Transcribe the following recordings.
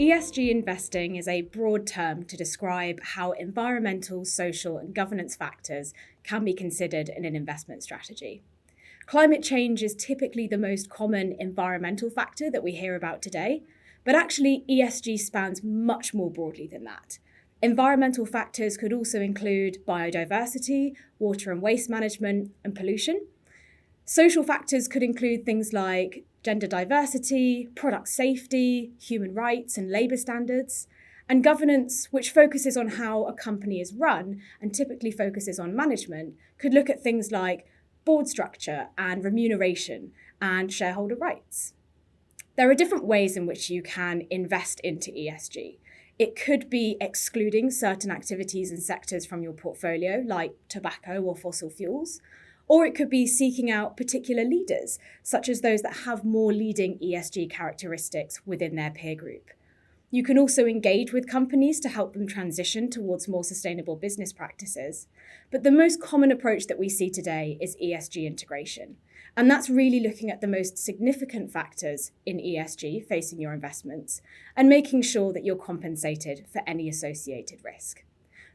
ESG investing is a broad term to describe how environmental, social, and governance factors can be considered in an investment strategy. Climate change is typically the most common environmental factor that we hear about today, but actually ESG spans much more broadly than that. Environmental factors could also include biodiversity, water and waste management, and pollution. Social factors could include things like gender diversity, product safety, human rights and labour standards, and governance, which focuses on how a company is run and typically focuses on management, could look at things like board structure and remuneration and shareholder rights. There are different ways in which you can invest into ESG. It could be excluding certain activities and sectors from your portfolio, like tobacco or fossil fuels, or it could be seeking out particular leaders, such as those that have more leading ESG characteristics within their peer group. You can also engage with companies to help them transition towards more sustainable business practices. But the most common approach that we see today is ESG integration. And that's really looking at the most significant factors in ESG facing your investments and making sure that you're compensated for any associated risk.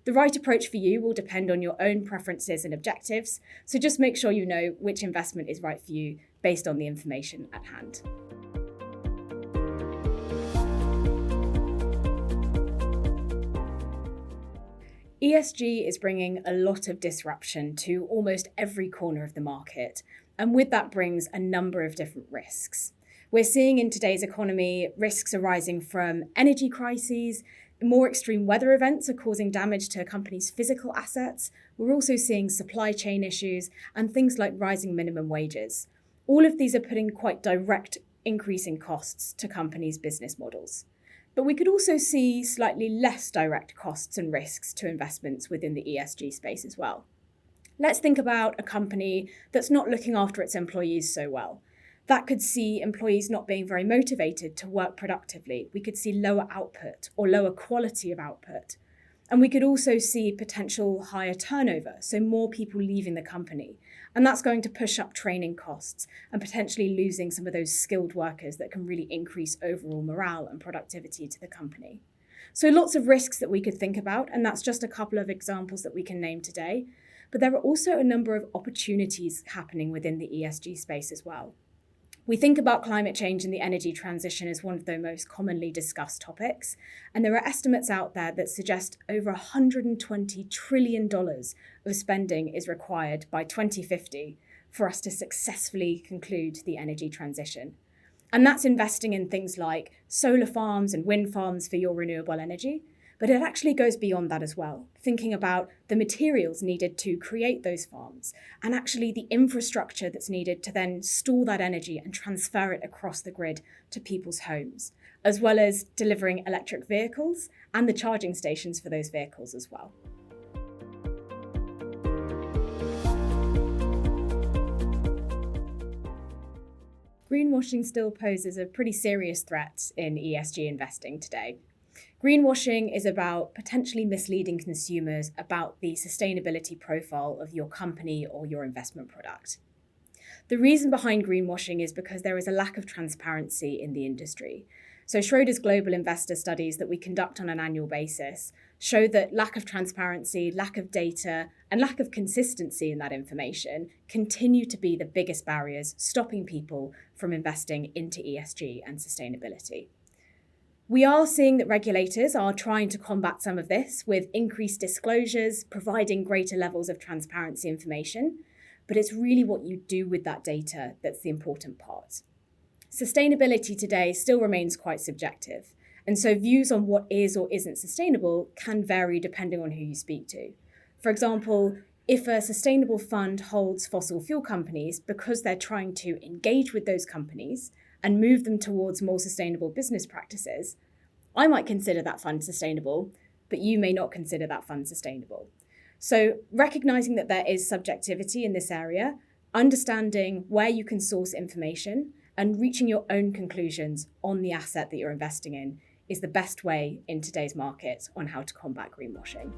The right approach for you will depend on your own preferences and objectives, so just make sure you know which investment is right for you based on the information at hand. ESG is bringing a lot of disruption to almost every corner of the market, and with that brings a number of different risks. We're seeing in today's economy risks arising from energy crises. More extreme weather events are causing damage to a company's physical assets. We're also seeing supply chain issues and things like rising minimum wages. All of these are putting quite direct increasing costs to companies' business models. But we could also see slightly less direct costs and risks to investments within the ESG space as well. Let's think about a company that's not looking after its employees so well. That could see employees not being very motivated to work productively. We could see lower output or lower quality of output. And we could also see potential higher turnover, so more people leaving the company. And that's going to push up training costs and potentially losing some of those skilled workers that can really increase overall morale and productivity to the company. So lots of risks that we could think about, and that's just a couple of examples that we can name today. But there are also a number of opportunities happening within the ESG space as well. We think about climate change and the energy transition as one of the most commonly discussed topics, and there are estimates out there that suggest over $120 trillion of spending is required by 2050 for us to successfully conclude the energy transition. And that's investing in things like solar farms and wind farms for your renewable energy, but it actually goes beyond that as well, thinking about the materials needed to create those farms and actually the infrastructure that's needed to then store that energy and transfer it across the grid to people's homes, as well as delivering electric vehicles and the charging stations for those vehicles as well. Greenwashing still poses a pretty serious threat in ESG investing today. Greenwashing is about potentially misleading consumers about the sustainability profile of your company or your investment product. The reason behind greenwashing is because there is a lack of transparency in the industry. So Schroders global investor studies that we conduct on an annual basis show that lack of transparency, lack of data, and lack of consistency in that information continue to be the biggest barriers stopping people from investing into ESG and sustainability. We are seeing that regulators are trying to combat some of this with increased disclosures, providing greater levels of transparency information, but it's really what you do with that data that's the important part. Sustainability today still remains quite subjective, and so views on what is or isn't sustainable can vary depending on who you speak to. For example, if a sustainable fund holds fossil fuel companies because they're trying to engage with those companies and move them towards more sustainable business practices, I might consider that fund sustainable, but you may not consider that fund sustainable. So recognizing that there is subjectivity in this area, understanding where you can source information and reaching your own conclusions on the asset that you're investing in is the best way in today's market on how to combat greenwashing.